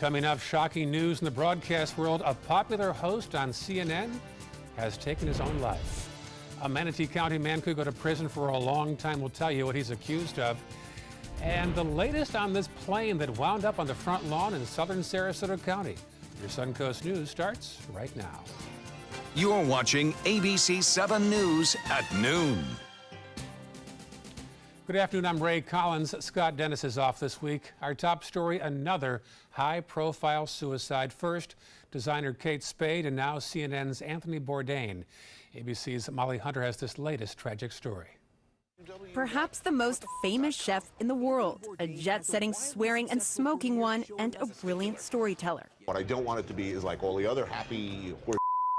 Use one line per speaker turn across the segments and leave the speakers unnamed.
Coming up, shocking news in the broadcast world. A popular host on CNN has taken his own life. A Manatee County man could go to prison for a long time. We'll tell you what he's accused of. And the latest on this plane that wound up on the front lawn in southern Sarasota County. Your Suncoast News starts right now.
You're watching ABC 7 News at noon.
Good afternoon, I'm Ray Collins. Scott Dennis is off this week. Our top story, another high-profile suicide. First, designer Kate Spade, and now CNN's Anthony Bourdain. ABC's Molly Hunter has this latest tragic story.
Perhaps the most famous chef in the world, a jet-setting, swearing, and smoking one, and a brilliant storyteller.
What I don't want it to be is like all the other happy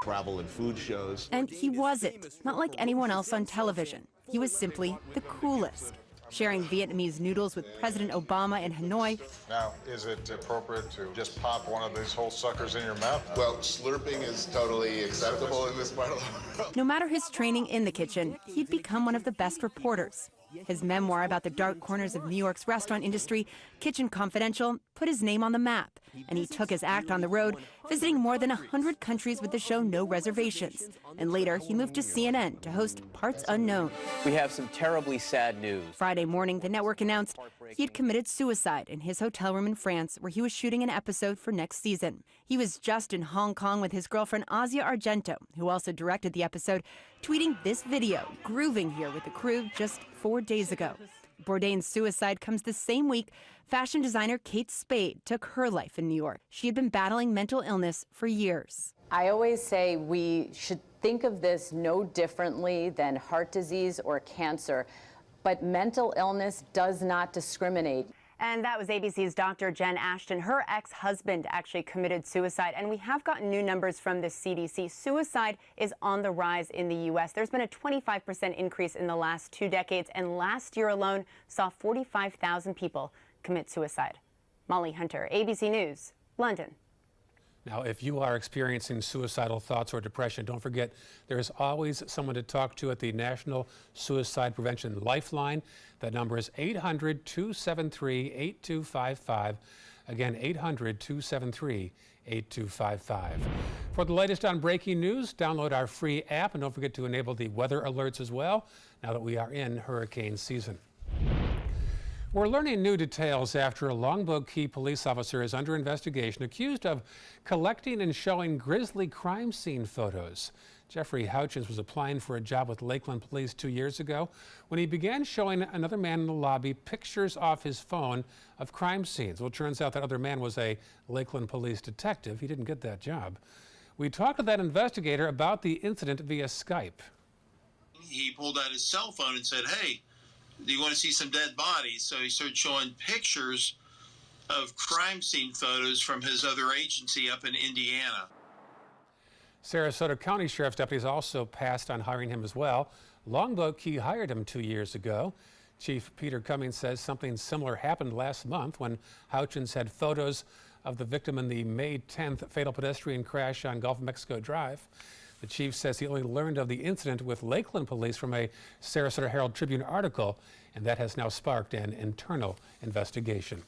travel and food shows.
And he wasn't, not like anyone else on television. He was simply the coolest, sharing Vietnamese noodles with President Obama in Hanoi.
Now, is it appropriate to just pop one of these whole suckers in your mouth?
Well, slurping is totally acceptable in this part of the world.
No matter his training in the kitchen, he'd become one of the best reporters. His memoir about the dark corners of New York's restaurant industry, Kitchen Confidential, put his name on the map. And he took his act on the road, visiting more than 100 countries with the show No Reservations. And later, he moved to CNN to host Parts Unknown.
We have some terribly sad news.
Friday morning, the network announced he had committed suicide in his hotel room in France, where he was shooting an episode for next season. He was just in Hong Kong with his girlfriend, Asia Argento, who also directed the episode, tweeting this video, grooving here with the crew just 4 days ago. Bourdain's suicide comes the same week fashion designer Kate Spade took her life in New York. She had been battling mental illness for years.
I always say we should think of this no differently than heart disease or cancer, but mental illness does not discriminate.
And that was ABC's Dr. Jen Ashton. Her ex-husband actually committed suicide, and we have gotten new numbers from the CDC. Suicide is on the rise in the U.S. There's been a 25% increase in the last 2 decades, and last year alone saw 45,000 people commit suicide. Molly Hunter, ABC News, London.
Now, if you are experiencing suicidal thoughts or depression, don't forget there is always someone to talk to at the National Suicide Prevention Lifeline. That number is 800-273-8255. Again, 800-273-8255. For the latest on breaking news, download our free app and don't forget to enable the weather alerts as well now that we are in hurricane season. We're learning new details after a Longboat Key police officer is under investigation, accused of collecting and showing grisly crime scene photos. Jeffrey Houchins was applying for a job with Lakeland Police 2 years ago when he began showing another man in the lobby pictures off his phone of crime scenes. Well, it turns out that other man was a Lakeland Police detective. He didn't get that job. We talked to that investigator about the incident via Skype.
He pulled out his cell phone and said, "Hey, do you want to see some dead bodies?" So he started showing pictures of crime scene photos from his other agency up in Indiana.
Sarasota County Sheriff's deputies also passed on hiring him as well. Longboat Key hired him 2 years ago. Chief Peter Cummings says something similar happened last month when Houchins had photos of the victim in the May 10th fatal pedestrian crash on Gulf of Mexico Drive. The chief says he only learned of the incident with Lakeland Police from a Sarasota Herald Tribune article, and that has now sparked an internal investigation.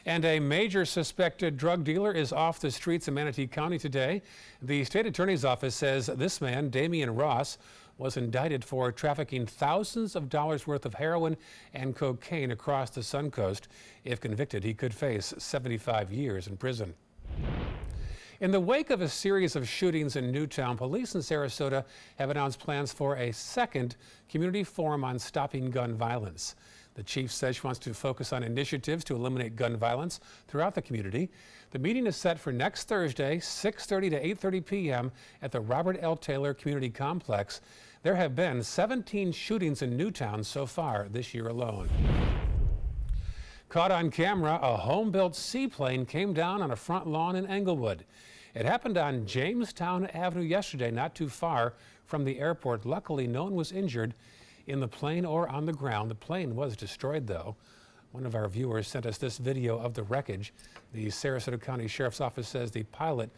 And a major suspected drug dealer is off the streets of Manatee County today. The state attorney's office says this man, Damian Ross, was indicted for trafficking thousands of dollars worth of heroin and cocaine across the Suncoast. If convicted, he could face 75 years in prison. In the wake of a series of shootings in Newtown, police in Sarasota have announced plans for a second community forum on stopping gun violence. The chief says she wants to focus on initiatives to eliminate gun violence throughout the community. The meeting is set for next Thursday, 6:30 to 8:30 p.m. at the Robert L. Taylor Community Complex. There have been 17 shootings in Newtown so far this year alone. Caught on camera, a home-built seaplane came down on a front lawn in Englewood. It happened on Jamestown Avenue yesterday, not too far from the airport. Luckily, no one was injured in the plane or on the ground. The plane was destroyed, though. One of our viewers sent us this video of the wreckage. The Sarasota County Sheriff's Office says the pilot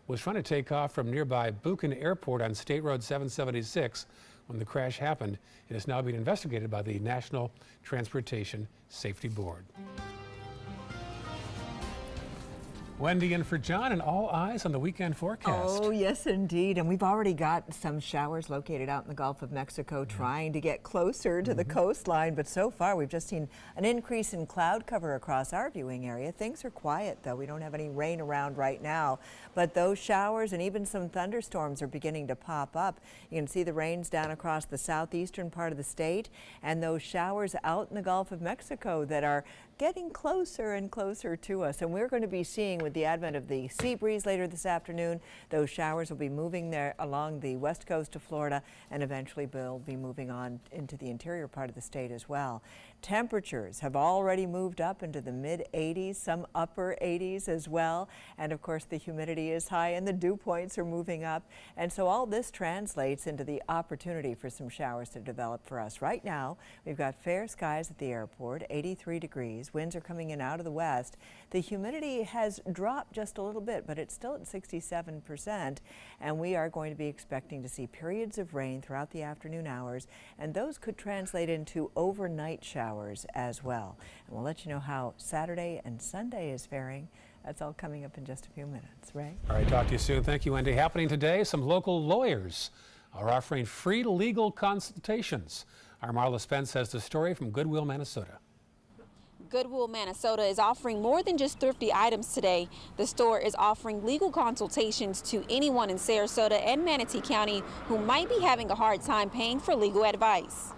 was trying to take off from nearby Buchan Airport on State Road 776 when the crash happened. It is now being investigated by the National Transportation Safety Board. Wendy in for John, and all eyes on the weekend forecast.
Oh, yes, indeed. And we've already got some showers located out in the Gulf of Mexico trying to get closer to the coastline. But so far, we've just seen an increase in cloud cover across our viewing area. Things are quiet, though. We don't have any rain around right now. But those showers and even some thunderstorms are beginning to pop up. You can see the rains down across the southeastern part of the state and those showers out in the Gulf of Mexico that are getting closer and closer to us. And we're going to be seeing, with the advent of the sea breeze later this afternoon, those showers will be moving there along the west coast of Florida and eventually will be moving on into the interior part of the state as well. Temperatures have already moved up into the mid-80s, some upper 80s as well. And of course, the humidity is high and the dew points are moving up. And so all this translates into the opportunity for some showers to develop for us. Right now, we've got fair skies at the airport, 83 degrees. Winds are coming in out of the west. The humidity has dropped just a little bit, but it's still at 67%. And we are going to be expecting to see periods of rain throughout the afternoon hours. And those could translate into overnight showers as well. And we'll let you know how Saturday and Sunday is faring. That's all coming up in just a few minutes, Ray.
All right, talk to you soon. Thank you, Wendy. Happening today, some local lawyers are offering free legal consultations. Our Marla Spence has the story from Goodwill, Minnesota.
Goodwill, Minnesota is offering more than just thrifty items today. The store is offering legal consultations to anyone in Sarasota and Manatee County who might be having a hard time paying for legal advice.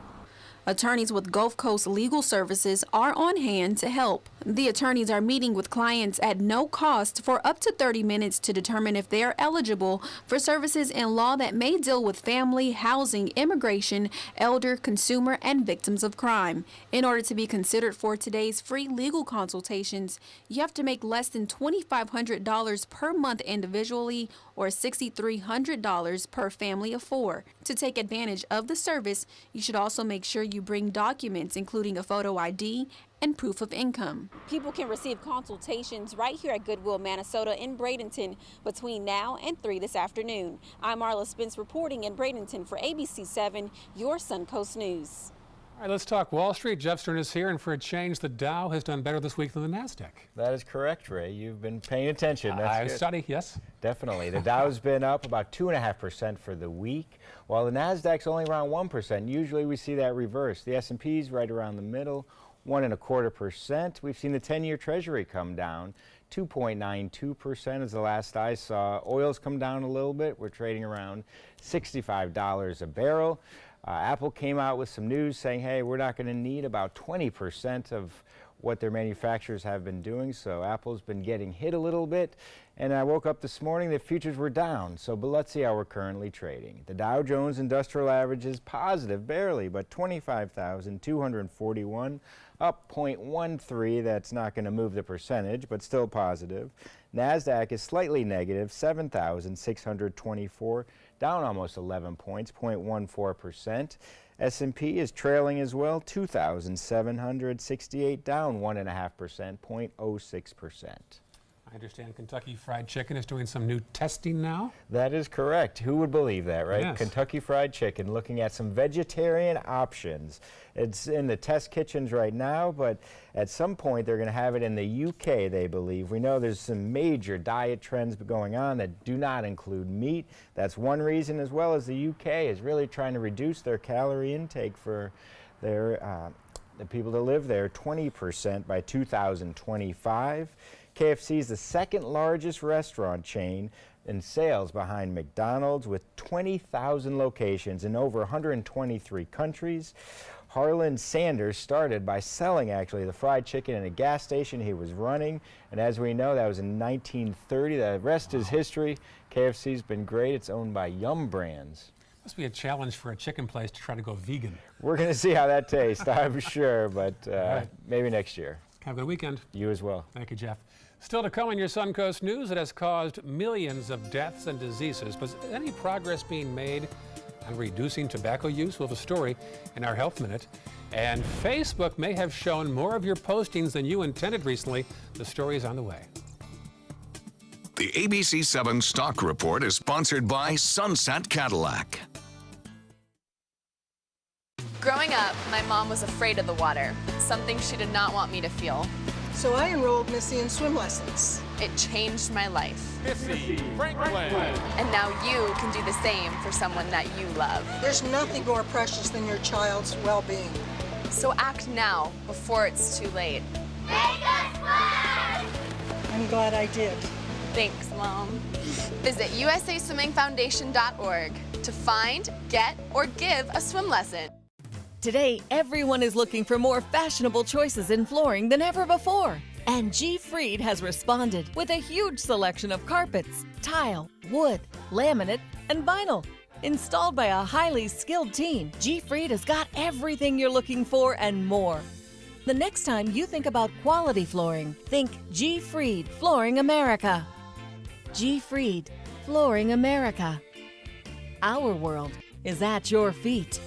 Attorneys with Gulf Coast Legal Services are on hand to help. The attorneys are meeting with clients at no cost for up to 30 minutes to determine if they are eligible for services in law that may deal with family, housing, immigration, elder, consumer, and victims of crime. In order to be considered for today's free legal consultations, you have to make less than $2,500 per month individually or $6,300 per family of 4. To take advantage of the service, you should also make sure you bring documents including a photo ID and proof of income. People can receive consultations right here at Goodwill, Minnesota in Bradenton between now and 3 this afternoon. I'm Marla Spence reporting in Bradenton for ABC 7, your Suncoast News.
All right, let's talk Wall Street. Jeff Stern is here, and for a change, the Dow has done better this week than the NASDAQ.
That is correct, Ray. You've been paying attention.
I study, yes.
Definitely. The Dow's been up about 2.5% for the week, while the NASDAQ's only around 1%. Usually we see that reverse. The S&P's right around the middle, 1.25%. We've seen the 10-year Treasury come down, 2.92% is the last I saw. Oil's come down a little bit. We're trading around $65 a barrel. Apple came out with some news saying, hey, we're not going to need about 20% of what their manufacturers have been doing. So Apple's been getting hit a little bit. And I woke up this morning, the futures were down. But let's see how we're currently trading. The Dow Jones Industrial Average is positive, barely, but 25,241, up 0.13. That's not going to move the percentage, but still positive. NASDAQ is slightly negative, 7,624, down almost 11 points, 0.14%. S&P is trailing as well, 2,768, down 1.5%, 0.06%.
I understand Kentucky Fried Chicken is doing some new testing now.
That is correct. Who would believe that, right?
Yes.
Kentucky Fried Chicken looking at some vegetarian options. It's in the test kitchens right now, but at some point they're going to have it in the UK, they believe. We know there's some major diet trends going on that do not include meat. That's one reason, as well as the UK is really trying to reduce their calorie intake for their the people that live there, 20% by 2025. KFC is the second largest restaurant chain in sales behind McDonald's, with 20,000 locations in over 123 countries. Harlan Sanders started by selling actually the fried chicken in a gas station he was running, and as we know, that was in 1930. The rest is history. KFC's been great. It's owned by Yum Brands.
Must be a challenge for a chicken place to try to go vegan.
We're going to see how that tastes, I'm sure, but maybe next year.
Have a good weekend.
You as well.
Thank you, Jeff. Still to come in your Suncoast News, it has caused millions of deaths and diseases. But is any progress being made on reducing tobacco use? We'll have a story in our Health Minute. And Facebook may have shown more of your postings than you intended recently. The story is on the way.
The ABC 7 Stock Report is sponsored by Sunset Cadillac.
Growing up, my mom was afraid of the water, something she did not want me to feel.
So I enrolled Missy in swim lessons.
It changed my life.
Missy Franklin.
And now you can do the same for someone that you love.
There's nothing more precious than your child's well-being.
So act now before it's too late.
Make us swim! I'm glad I did.
Thanks, Mom. Visit usaswimmingfoundation.org to find, get, or give a swim lesson.
Today, everyone is looking for more fashionable choices in flooring than ever before. And G. Fried has responded with a huge selection of carpets, tile, wood, laminate, and vinyl. Installed by a highly skilled team, G. Fried has got everything you're looking for and more. The next time you think about quality flooring, think G. Fried Flooring America. G. Fried Flooring America. Our world is at your feet.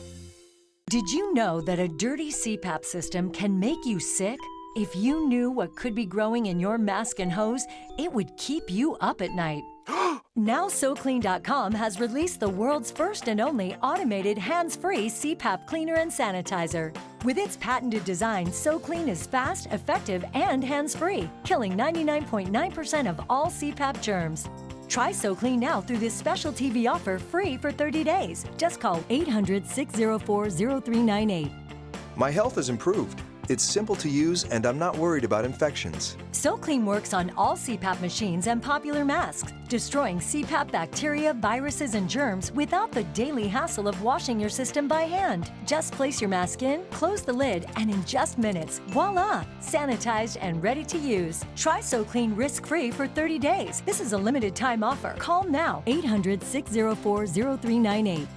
Did you know that a dirty CPAP system can make you sick? If you knew what could be growing in your mask and hose, it would keep you up at night. Now SoClean.com has released the world's first and only automated hands-free CPAP cleaner and sanitizer. With its patented design, SoClean is fast, effective, and hands-free, killing 99.9% of all CPAP germs. Try SoClean now through this special TV offer free for 30 days. Just call 800-604-0398.
My health has improved. It's simple to use, and I'm not worried about infections.
SoClean works on all CPAP machines and popular masks, destroying CPAP bacteria, viruses, and germs without the daily hassle of washing your system by hand. Just place your mask in, close the lid, and in just minutes, voila! Sanitized and ready to use. Try SoClean risk-free for 30 days. This is a limited time offer. Call now, 800-604-0398.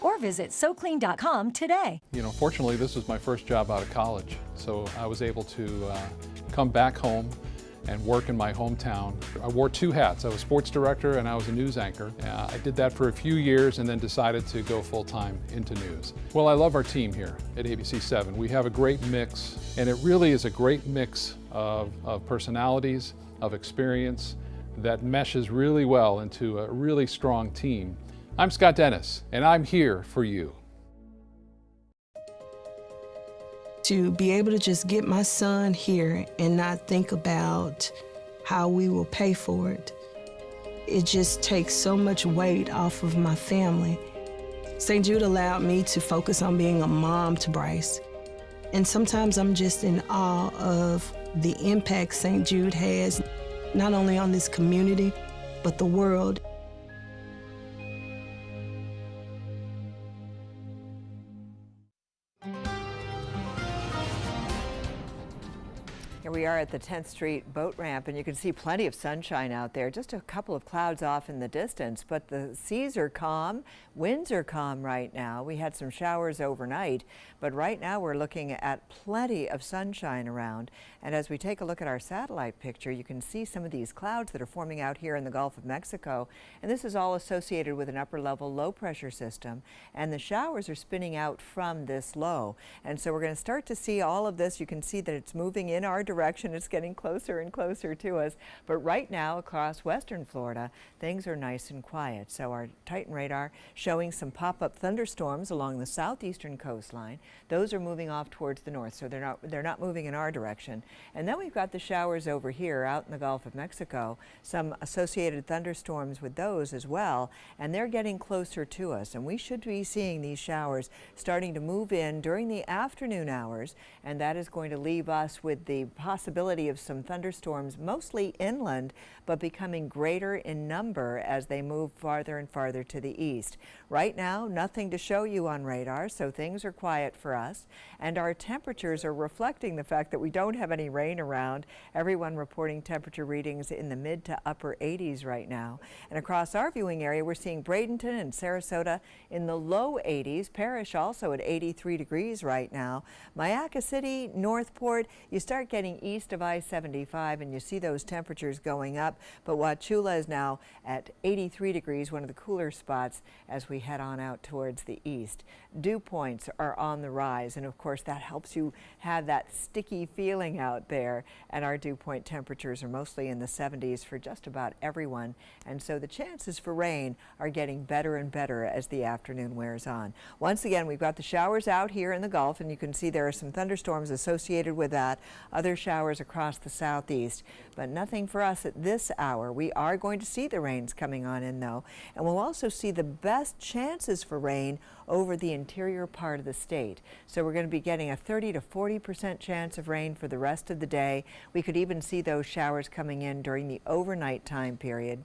Or visit SoClean.com today.
You know, fortunately, this was my first job out of college, so I was able to come back home and work in my hometown. I wore two hats. I was sports director and I was a news anchor. I did that for a few years and then decided to go full-time into news. Well, I love our team here at ABC7. We have a great mix, and it really is a great mix of personalities, of experience that meshes really well into a really strong team. I'm Scott Dennis, and I'm here for you.
To be able to just get my son here and not think about how we will pay for it, it just takes so much weight off of my family. St. Jude allowed me to focus on being a mom to Bryce. And sometimes I'm just in awe of the impact St. Jude has, not only on this community, but the world.
Here we are at the 10th Street boat ramp, and you can see plenty of sunshine out there. Just a couple of clouds off in the distance, but the seas are calm. Winds are calm right now. We had some showers overnight, but right now we're looking at plenty of sunshine around. And as we take a look at our satellite picture, you can see some of these clouds that are forming out here in the Gulf of Mexico. And this is all associated with an upper level low pressure system. And the showers are spinning out from this low. And so we're going to start to see all of this. You can see that it's moving in our direction. It's getting closer and closer to us. But right now across western Florida, things are nice and quiet. So our Titan radar showing some pop-up thunderstorms along the southeastern coastline. Those are moving off towards the north, so they're not moving in our direction. And then we've got the showers over here out in the Gulf of Mexico, some associated thunderstorms with those as well, and they're getting closer to us. And we should be seeing these showers starting to move in during the afternoon hours, and that is going to leave us with the possibility of some thunderstorms, mostly inland, but becoming greater in number as they move farther and farther to the east. Right now, nothing to show you on radar, so things are quiet for us, and our temperatures are reflecting the fact that we don't have any rain around. Everyone reporting temperature readings in the mid to upper 80s right now. And across our viewing area, we're seeing Bradenton and Sarasota in the low 80s. Parrish also at 83 degrees right now. Mayaca City, Northport, you start getting east of I-75 and you see those temperatures going up, but Wauchula is now at 83 degrees, one of the cooler spots as we head on out towards the east. Dew points are on the rise, and of course that helps you have that sticky feeling out there, and our dew point temperatures are mostly in the 70s for just about everyone, and so the chances for rain are getting better and better as the afternoon wears on. Once again, we've got the showers out here in the Gulf, and you can see there are some thunderstorms associated with that. Other showers showers across the southeast, but nothing for us at this hour. We are going to see the rains coming on in, though, and we'll also see the best chances for rain over the interior part of the state. So we're going to be getting a 30 to 40% chance of rain for the rest of the day. We could even see those showers coming in during the overnight time period.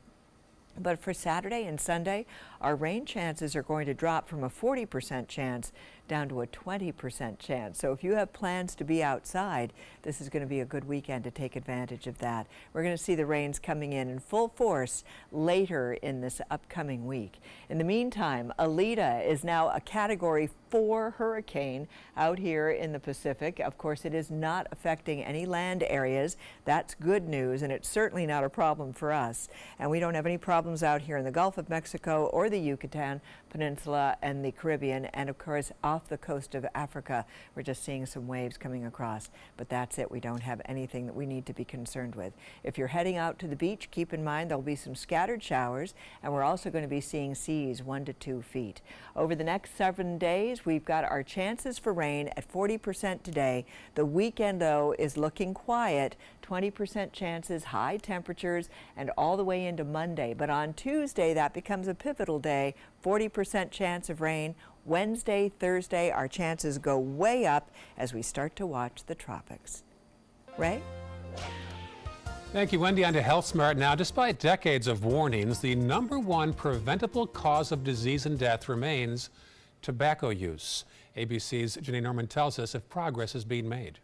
But for Saturday and Sunday, our rain chances are going to drop from a 40% chance down to a 20% chance. So if you have plans to be outside, this is going to be a good weekend to take advantage of that. We're going to see the rains coming in full force later in this upcoming week. In the meantime, Alita is now a Category 4 hurricane out here in the Pacific. Of course, it is not affecting any land areas. That's good news, and it's certainly not a problem for us. And we don't have any problems out here in the Gulf of Mexico or the Yucatan Peninsula and the Caribbean, and of course off the coast of Africa. We're just seeing some waves coming across, but that's it. We don't have anything that we need to be concerned with. If you're heading out to the beach, keep in mind there'll be some scattered showers, and we're also going to be seeing seas 1 to 2 feet. Over the next 7 days, we've got our chances for rain at 40% today. The weekend, though, is looking quiet. 20% chances, high temperatures, and all the way into Monday. But on Tuesday, that becomes a pivotal day. 40% chance of rain. Wednesday, Thursday, our chances go way up as we start to watch the tropics. Ray?
Thank you, Wendy. On to Health Smart now. Despite decades of warnings, the #1 preventable cause of disease and death remains tobacco use. ABC's Janine Norman tells us if progress is being made.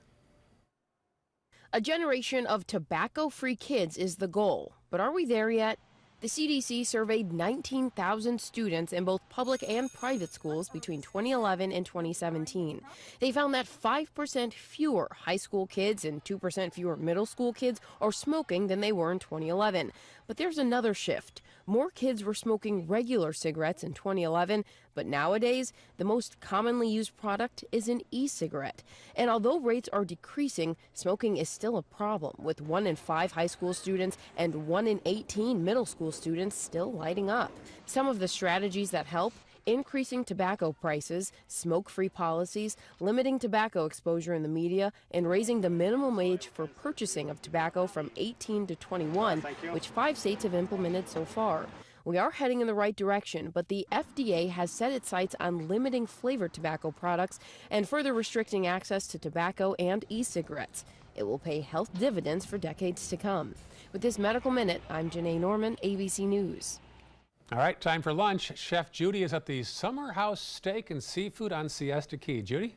A generation of tobacco-free kids is the goal, but are we there yet? The CDC surveyed 19,000 students in both public and private schools between 2011 and 2017. They found that 5% fewer high school kids and 2% fewer middle school kids are smoking than they were in 2011. But there's another shift. More kids were smoking regular cigarettes in 2011, but nowadays, the most commonly used product is an e-cigarette. And although rates are decreasing, smoking is still a problem, with 1 in 5 high school students and 1 in 18 middle school students still lighting up. Some of the strategies that help: increasing tobacco prices, smoke-free policies, limiting tobacco exposure in the media, and raising the minimum age for purchasing of tobacco from 18 to 21, which 5 states have implemented so far. We are heading in the right direction, but the FDA has set its sights on limiting flavored tobacco products and further restricting access to tobacco and e-cigarettes. It will pay health dividends for decades to come. With this Medical Minute, I'm Janae Norman, ABC News.
All right, time for lunch. Chef Judy is at the Summer House Steak and Seafood on Siesta Key. Judy?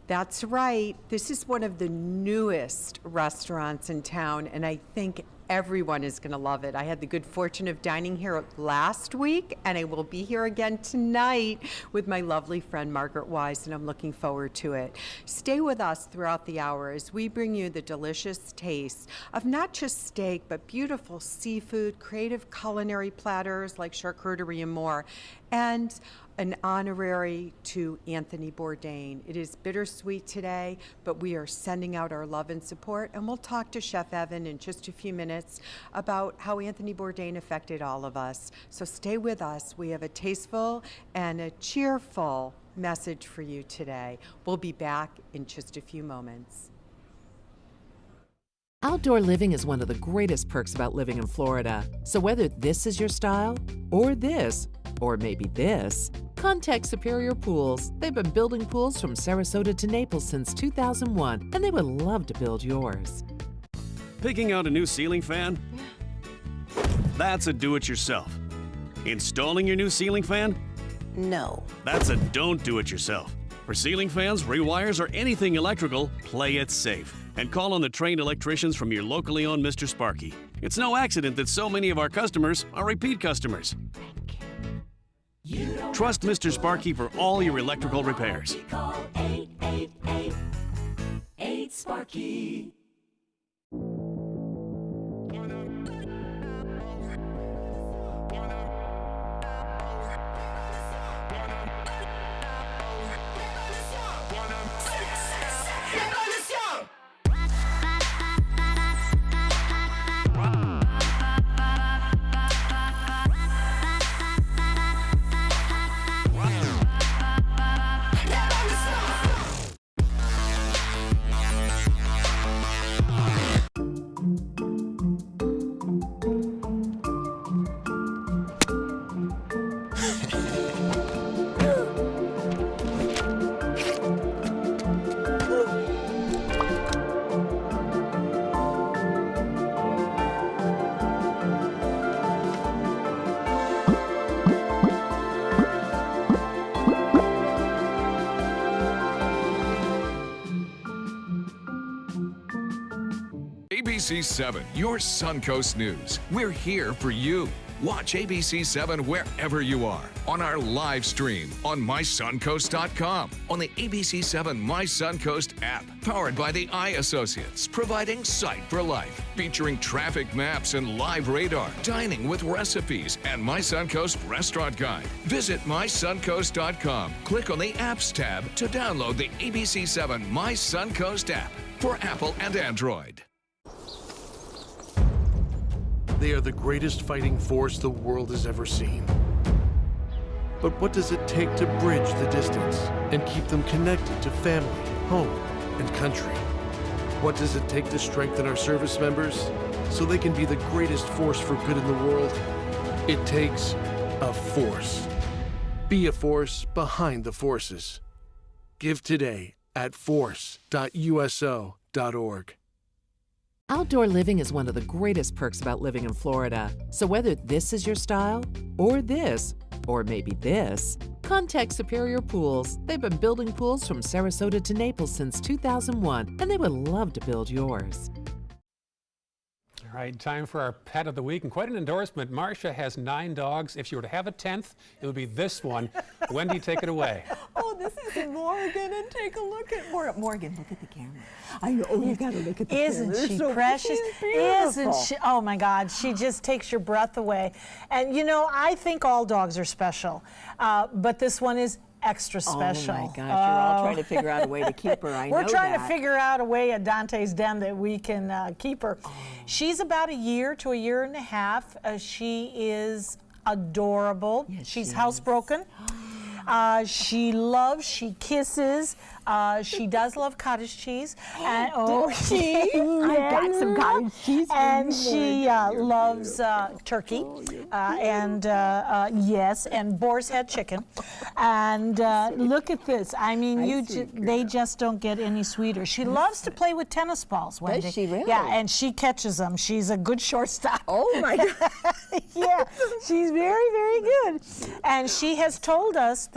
That's right. This is one of the newest restaurants in town, and I think everyone is going to love it. I had the good fortune of dining here last week, and I will be here again tonight with my lovely friend Margaret Wise, and I'm looking forward to it. Stay with us throughout the hour as we bring you the delicious taste of not just steak, but beautiful seafood, creative culinary platters like charcuterie and more, and an honorary to Anthony Bourdain. It is bittersweet today, but we are sending out our love and support, and we'll talk to Chef Evan in just a few minutes about how Anthony Bourdain affected all of us. So stay with us. We have a tasteful and a cheerful message for you today. We'll be back in just a few moments.
Outdoor living is one of the greatest perks about living in Florida. So whether this is your style, or this, or maybe this, contact Superior Pools. They've been building pools from Sarasota to Naples since 2001, and they would love to build yours.
Picking out a new ceiling fan? That's a do-it-yourself. Installing your new ceiling fan?
No.
That's a don't do-it-yourself. For ceiling fans, rewires, or anything electrical, play it safe. And call on the trained electricians from your locally owned Mr. Sparky. It's no accident that so many of our customers are repeat customers. Trust Mr. Sparky for all your electrical repairs.
Call 888-8-SPARKY.
ABC 7, your Suncoast News. We're here for you. Watch ABC 7 wherever you are, on our live stream, on mysuncoast.com, on the ABC 7 My Suncoast app, powered by the Eye Associates, providing sight for life, featuring traffic maps and live radar, dining with recipes, and My Suncoast Restaurant Guide. Visit mysuncoast.com. Click on the Apps tab to download the ABC 7 My Suncoast app for Apple and Android.
They are the greatest fighting force the world has ever seen. But what does it take to bridge the distance and keep them connected to family, home, and country? What does it take to strengthen our service members so they can be the greatest force for good in the world? It takes a force. Be a force behind the forces. Give today at force.uso.org.
Outdoor living is one of the greatest perks about living in Florida. So whether this is your style, or this, or maybe this, contact Superior Pools. They've been building pools from Sarasota to Naples since 2001, and they would love to build yours.
All right, time for our pet of the week, and quite an endorsement. Marcia has 9 dogs. If you were to have a 10th, it would be this one. Wendy, take it away.
Oh, this is Morgan, and take a look at Morgan. Look at the camera. I know. Oh, you got to look at the camera.
Isn't she
So
precious? Isn't she? Oh my God, she just takes your breath away. And you know, I think all dogs are special, but this one is extra special.
Oh my gosh, you're all trying to figure out a way to keep her. I know
We're trying
that.
to figure out a way at Dante's Den that we can keep her. She's about a year to a year and a half. She is adorable.
Yes,
she's
she
housebroken. She loves, she kisses, she does love cottage cheese. And,
cheese? I've got some cottage cheese for
And
you,
she loves turkey, yes, and boar's head chicken. And look at this. I mean, they just don't get any sweeter. She loves to play with tennis balls, Wendy.
Does she really?
Yeah, and she catches them. She's a good shortstop.
Oh my God.
Yeah, she's very, very good. And she has told us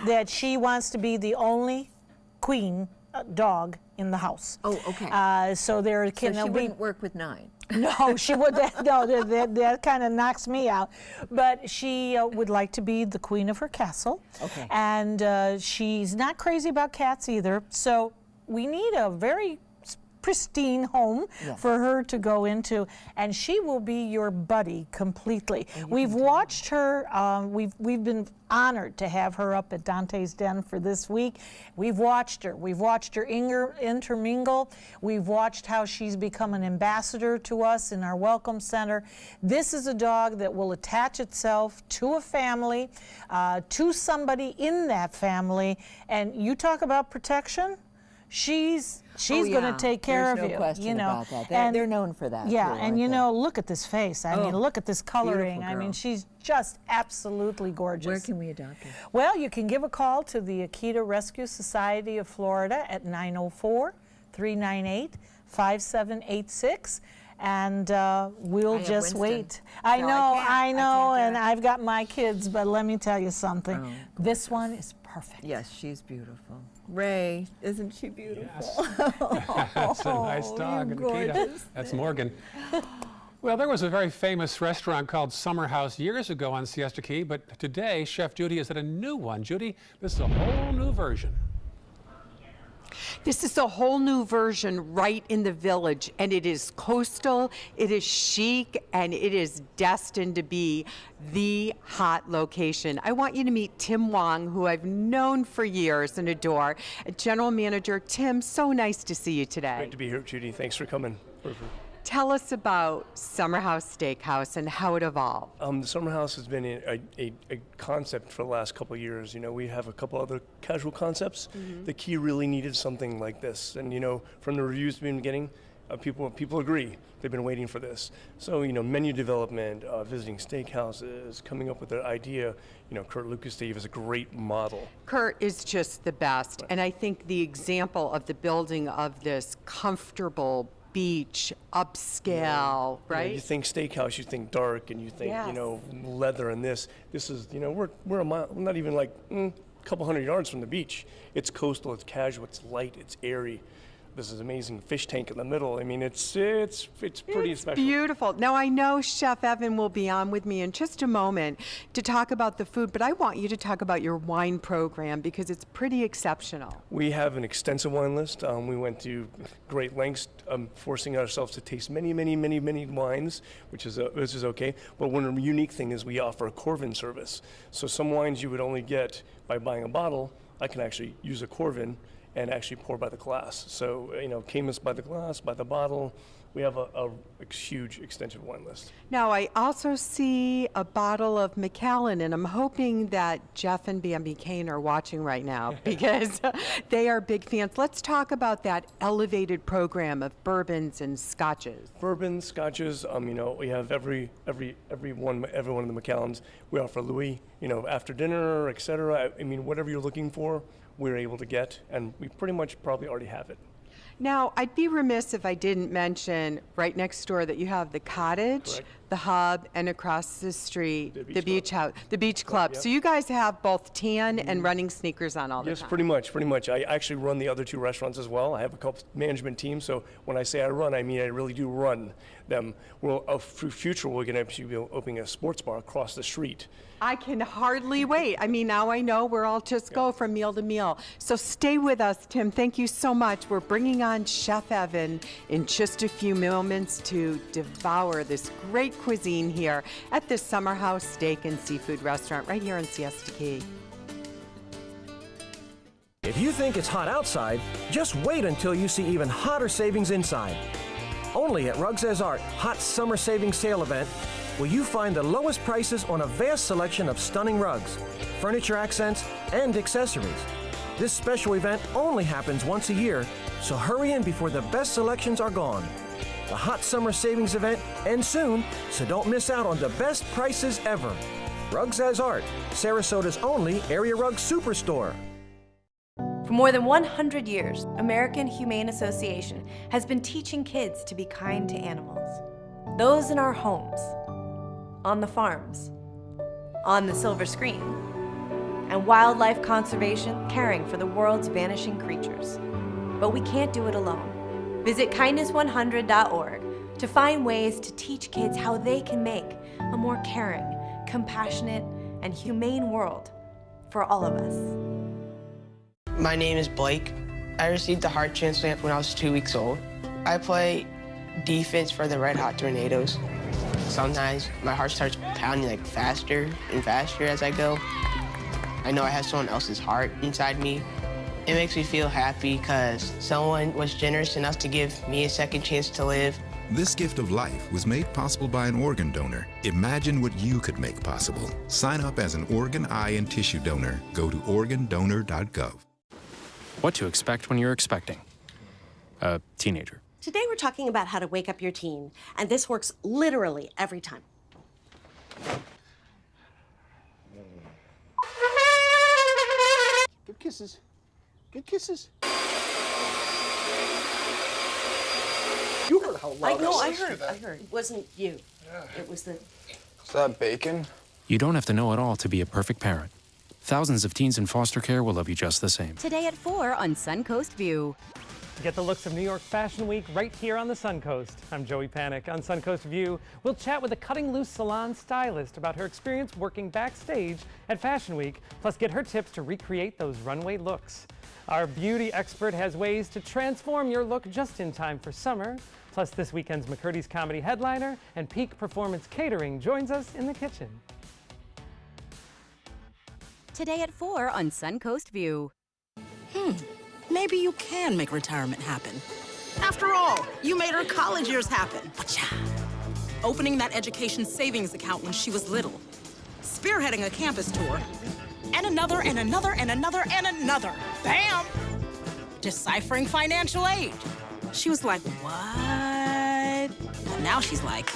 that she wants to be the only queen dog in the house.
Oh, okay.
So there can
So she
be.
wouldn't work with 9.
No, she would. No, that kind of knocks me out. But she would like to be the queen of her castle.
Okay.
And she's not crazy about cats either. So we need a very pristine home for her to go into, and she will be your buddy completely. We've watched her. We've been honored to have her up at Dante's Den for this week. We've watched her. We've watched her intermingle. We've watched how she's become an ambassador to us in our welcome center. This is a dog that will attach itself to a family, to somebody in that family, and you talk about protection. She's going to take care of you.
There's no question
you know.
about that.
And
They're known for that.
yeah,
too,
and
aren't
you
they?
know, look at this face. I mean, look at this coloring.
beautiful
I mean,
girl.
she's just absolutely gorgeous.
Where can we adopt her?
Well, you can give a call to the Akita Rescue Society of Florida at 904-398-5786. And we'll
have
just
Winston,
wait. I
so
know,
I can't do
and
it.
I've got my kids, but let me tell you something.
Oh,
this one is perfect.
Yes, she's beautiful. Ray, isn't she beautiful?
That's a nice dog, Nikita. That's Morgan. Well, there was a very famous restaurant called Summer House years ago on Siesta Key, but today Chef Judy is at a new one. Judy, this is a whole new version.
This is a whole new version right in the Village, and it is coastal, it is chic, and it is destined to be the hot location. I want you to meet Tim Wong, who I've known for years and adore. General Manager Tim, so nice to see you today.
Great to be here, Judy. Thanks for coming.
Tell us about Summer House Steakhouse and how it evolved.
The Summer House has been a concept for the last couple of years. You know, we have a couple other casual concepts. The Key really needed something like this. And, you know, from the reviews we've been getting, people agree. They've been waiting for this. So, you know, menu development, visiting steakhouses, coming up with the idea. You know, Kurt Lucas gave us a great model.
Kurt is just the best. And I think the example of the building of this comfortable beach, upscale, right?
You know, you think steakhouse, you think dark, and you think, you know, leather and this. This is, you know, we're a mile, not even like a couple hundred yards from the beach. It's coastal, it's casual, it's light, it's airy. this is amazing fish tank in the middle. I mean, it's pretty special.
Beautiful. Now, I know Chef Evan will be on with me in just a moment to talk about the food, but I want you to talk about your wine program because it's pretty exceptional.
We have an extensive wine list. We went to great lengths, forcing ourselves to taste many wines, which is okay. But one unique thing is we offer a Corvin service. So some wines you would only get by buying a bottle, I can actually use a Corvin and actually pour by the glass. So, Caymus by the glass, by the bottle. We have a huge extensive wine list.
Now, I also see a bottle of Macallan, and I'm hoping that Jeff and Bambi Kane are watching right now because they are big fans. Let's talk about that elevated program of bourbons and scotches.
Bourbons, scotches, we have every one of the Macallans. We offer Louis, after dinner, etc. I mean, whatever you're looking for, we're able to get, and we pretty much probably already have it.
Now, I'd be remiss if I didn't mention right next door that you have the Cottage,
Correct.
the Hub, and across the street, the Beach House, the Beach Club.
Yep.
So you guys have both tan and running sneakers on all the
Yes,
time.
pretty much. I actually run the other two restaurants as well. I have a couple management teams, so when I say I run, I mean I really do run them. Well, for future, we're going to actually be opening a sports bar across the street.
I can hardly wait. I mean, now I know we're all just go from meal to meal. So stay with us, Tim. Thank you so much. We're bringing on Chef Evan in just a few moments to devour this great cuisine here at the Summer House Steak and Seafood Restaurant right here in Siesta Key.
If you think it's hot outside, just wait until you see even hotter savings inside. Only at Rugs As Art Hot Summer Savings Sale event will you find the lowest prices on a vast selection of stunning rugs, furniture accents, and accessories. This special event only happens once a year, so hurry in before the best selections are gone. The Hot Summer Savings event ends soon, so don't miss out on the best prices ever. Rugs As Art, Sarasota's only area rug superstore.
For more than 100 years, American Humane Association has been teaching kids to be kind to animals. Those in our homes, on the farms, on the silver screen, and wildlife conservation caring for the world's vanishing creatures. But we can't do it alone. Visit kindness100.org to find ways to teach kids how they can make a more caring, compassionate, and humane world for all of us.
My name is Blake. I received a heart transplant when I was 2 weeks old. I play defense for the Red Hot Tornadoes. Sometimes my heart starts pounding like faster and faster as I go. I know I have someone else's heart inside me. It makes me feel happy because someone was generous enough to give me a second chance to live.
This gift of life was made possible by an organ donor. Imagine what you could make possible. Sign up as an organ, eye, and tissue donor. Go to organdonor.gov.
What to expect when you're expecting a teenager.
Today we're talking about how to wake up your teen, and this works literally every time.
Good kisses. Good kisses. You heard how loud
I heard. It wasn't you. It was the...
Is that bacon?
You don't have to know it all to be a perfect parent. Thousands of teens in foster care will love you just the same.
Today at 4 on Suncoast View.
Get the looks of New York Fashion Week right here on the Suncoast. I'm Joey Panic. On Suncoast View, we'll chat with a Cutting Loose salon stylist about her experience working backstage at Fashion Week, plus get her tips to recreate those runway looks. Our beauty expert has ways to transform your look just in time for summer. Plus, this weekend's McCurdy's comedy headliner and Peak Performance Catering joins us in the kitchen.
Today at 4 on Suncoast View.
Maybe you can make retirement happen. After all, you made her college years happen. Opening that education savings account when she was little. Spearheading a campus tour. And another, and another, and another, and another. Bam! Deciphering financial aid. She was like, what? But now she's like,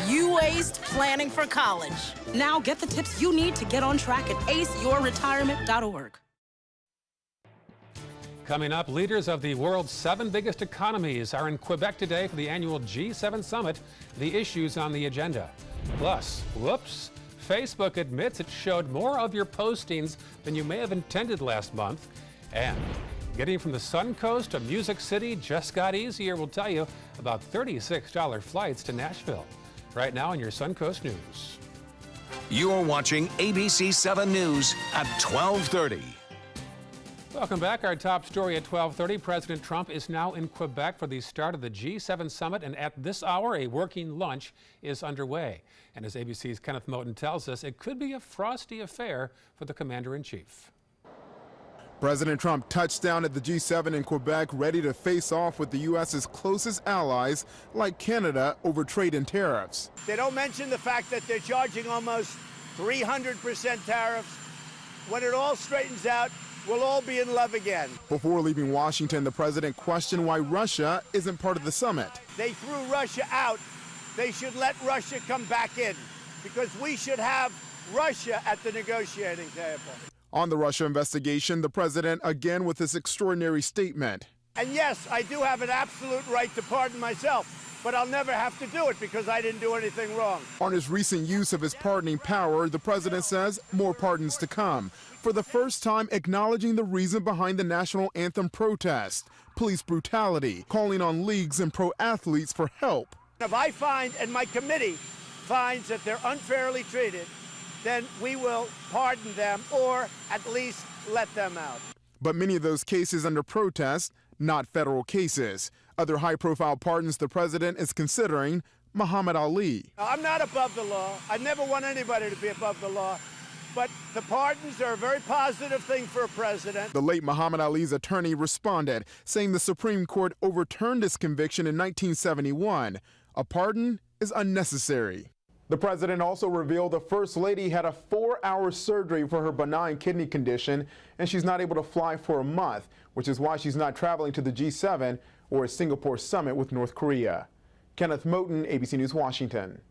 you aced planning for college. Now get the tips you need to get on track at aceyourretirement.org.
Coming up, leaders of the world's 7 biggest economies are in Quebec today for the annual G7 summit, the issues on the agenda. Plus, whoops, Facebook admits it showed more of your postings than you may have intended last month. And Getting from the Suncoast to Music City just got easier. We'll tell you about $36 flights to Nashville. Right now on your Suncoast News.
You're watching ABC 7 News at 12:30.
Welcome back. Our top story at 12:30. President Trump is now in Quebec for the start of the G7 summit, and at this hour, a working lunch is underway. And as ABC's Kenneth Moten tells us, it could be a frosty affair for the commander-in-chief.
President Trump touched down at the G7 in Quebec, ready to face off with the U.S.'s closest allies, like Canada, over trade and tariffs.
They don't mention the fact that they're charging almost 300% tariffs. When it all straightens out, we'll all be in love again.
Before leaving Washington, the president questioned why Russia isn't part of the summit.
They threw Russia out. They should let Russia come back in, because we should have Russia at the negotiating table.
On the Russia investigation, the president again with this extraordinary statement.
And yes, I do have an absolute right to pardon myself, but I'll never have to do it because I didn't do anything wrong.
On his recent use of his pardoning power, the president says more pardons to come. For the first time, acknowledging the reason behind the national anthem protest, police brutality, calling on leagues and pro athletes for help.
If I find, and my committee finds, that they're unfairly treated, then we will pardon them or at least let them out.
But many of those cases under protest, not federal cases. Other high-profile pardons the president is considering: Muhammad Ali.
I'm not above the law. I never want anybody to be above the law. But the pardons are a very positive thing for a president.
The late Muhammad Ali's attorney responded, saying the Supreme Court overturned his conviction in 1971. A pardon is unnecessary. The president also revealed the First Lady had a 4-hour surgery for her benign kidney condition, and she's not able to fly for a month, which is why she's not traveling to the G7 or a Singapore summit with North Korea. Kenneth Moten, ABC News, Washington.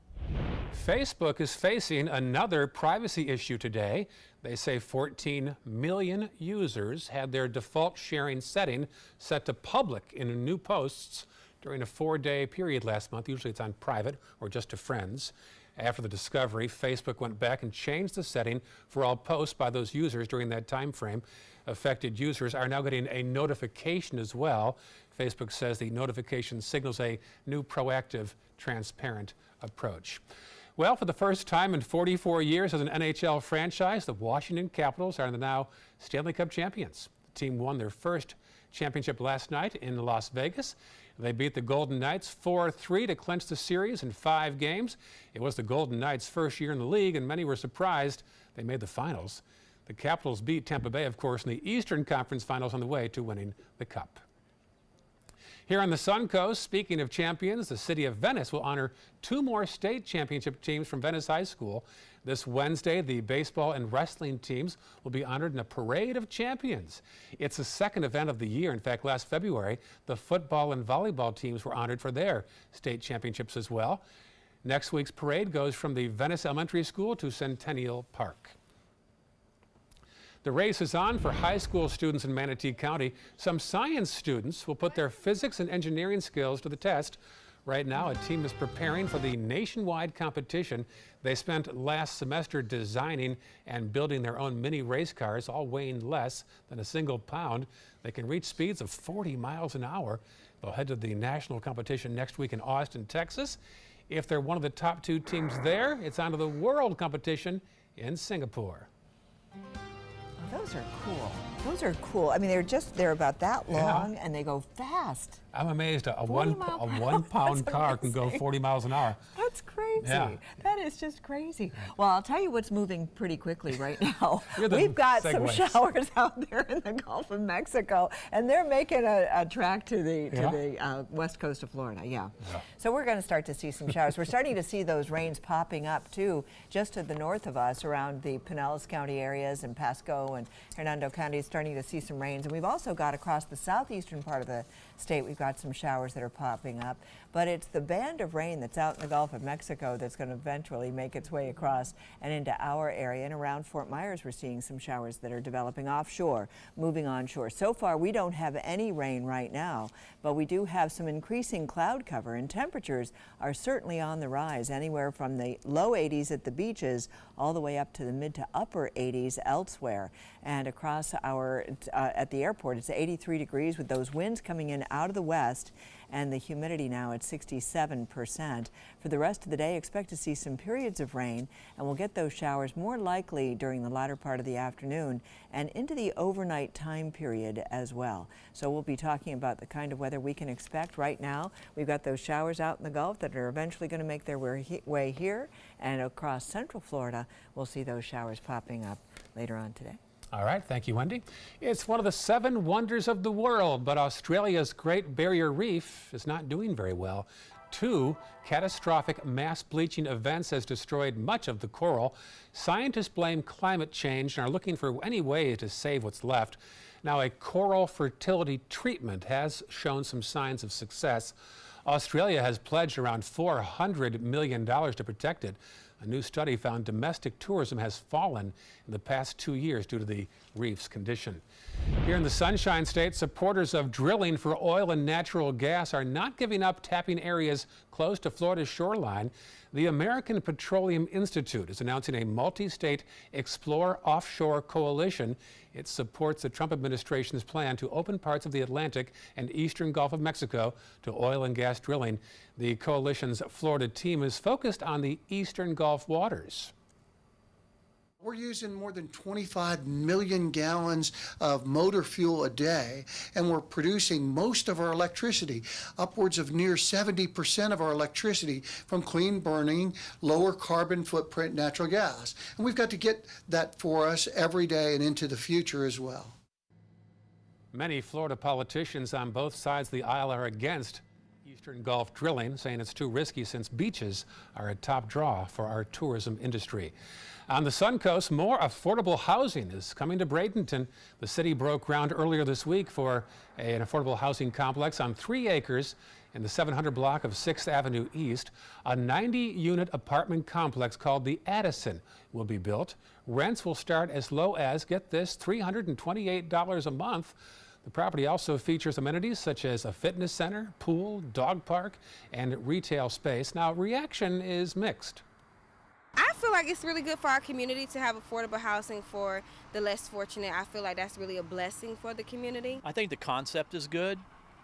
Facebook is facing another privacy issue today. They say 14 million users had their default sharing setting set to public in new posts during a 4-day period last month. Usually it's on private or just to friends. After the discovery, Facebook went back and changed the setting for all posts by those users during that time frame. Affected users are now getting a notification as well. Facebook says the notification signals a new proactive, transparent approach. Well, for the first time in 44 years as an NHL franchise, the Washington Capitals are the now Stanley Cup champions. The team won their first championship last night in Las Vegas. They beat the Golden Knights 4-3 to clinch the series in 5 games. It was the Golden Knights' first year in the league, and many were surprised they made the finals. The Capitals beat Tampa Bay, of course, in the Eastern Conference Finals on the way to winning the Cup. Here on the Suncoast, speaking of champions, the city of Venice will honor 2 more state championship teams from Venice High School. This Wednesday, the baseball and wrestling teams will be honored in a parade of champions. It's the second event of the year. In fact, last February, the football and volleyball teams were honored for their state championships as well. Next week's parade goes from the Venice Elementary School to Centennial Park. The race is on for high school students in Manatee County. Some science students will put their physics and engineering skills to the test. Right now, a team is preparing for the nationwide competition. They spent last semester designing and building their own mini race cars, all weighing less than a single pound. They can reach speeds of 40 miles an hour. They'll head to the national competition next week in Austin, Texas. If they're one of the top 2 teams there, it's on to the world competition in Singapore.
Those are cool. Those are cool. I mean, they're about that long, and they go fast.
I'm amazed a one pound car can go 40 miles an hour.
That's crazy.
Yeah.
That is just crazy. Well, I'll tell you what's moving pretty quickly right now.
We've
got some showers out there in the Gulf of Mexico, and they're making a track to the west coast of Florida. Yeah. So we're going to start to see some showers. We're starting to see those rains popping up too, just to the north of us, around the Pinellas County areas and Pasco and Hernando County, starting to see some rains. And we've also got across the southeastern part of the state, we've got got some showers that are popping up, but it's the band of rain that's out in the Gulf of Mexico that's going to eventually make its way across and into our area. And around Fort Myers, we're seeing some showers that are developing offshore, moving onshore. So far, we don't have any rain right now, but we do have some increasing cloud cover, and temperatures are certainly on the rise, anywhere from the low 80s at the beaches all the way up to the mid to upper 80s elsewhere. And across our at the airport, it's 83 degrees with those winds coming in out of the west, and the humidity now at 67%. For the rest of the day, expect to see some periods of rain, and we'll get those showers more likely during the latter part of the afternoon and into the overnight time period as well. So we'll be talking about the kind of weather we can expect right now. We've got those showers out in the Gulf that are eventually going to make their way here, and across central Florida, we'll see those showers popping up later on today.
All right, thank you, Wendy. It's one of the 7 wonders of the world, but Australia's Great Barrier Reef is not doing very well. 2 catastrophic mass bleaching events has destroyed much of the coral. Scientists blame climate change and are looking for any way to save what's left. Now, a coral fertility treatment has shown some signs of success. Australia has pledged around $400 million to protect it. A new study found domestic tourism has fallen in the past 2 years due to the reef's condition. Here in the Sunshine State, supporters of drilling for oil and natural gas are not giving up tapping areas close to Florida's shoreline. The American Petroleum Institute is announcing a multi-state Explore Offshore Coalition. It supports the Trump administration's plan to open parts of the Atlantic and eastern Gulf of Mexico to oil and gas drilling. The coalition's Florida team is focused on the eastern Gulf waters.
We're using more than 25 million gallons of motor fuel a day, and we're producing most of our electricity, upwards of near 70% of our electricity, from clean burning, lower carbon footprint natural gas. And we've got to get that for us every day and into the future as well.
Many Florida politicians on both sides of the aisle are against eastern Gulf drilling, saying it's too risky since beaches are a top draw for our tourism industry. On the Suncoast, more affordable housing is coming to Bradenton. The city broke ground earlier this week for an affordable housing complex on 3 acres in the 700 block of 6th Avenue East. A 90-unit apartment complex called the Addison will be built. Rents will start as low as, get this, $328 a month. The property also features amenities such as a fitness center, pool, dog park, and retail space. Now, reaction is mixed.
I feel like it's really good for our community to have affordable housing for the less fortunate. I feel like that's really a blessing for the community.
I think the concept is good.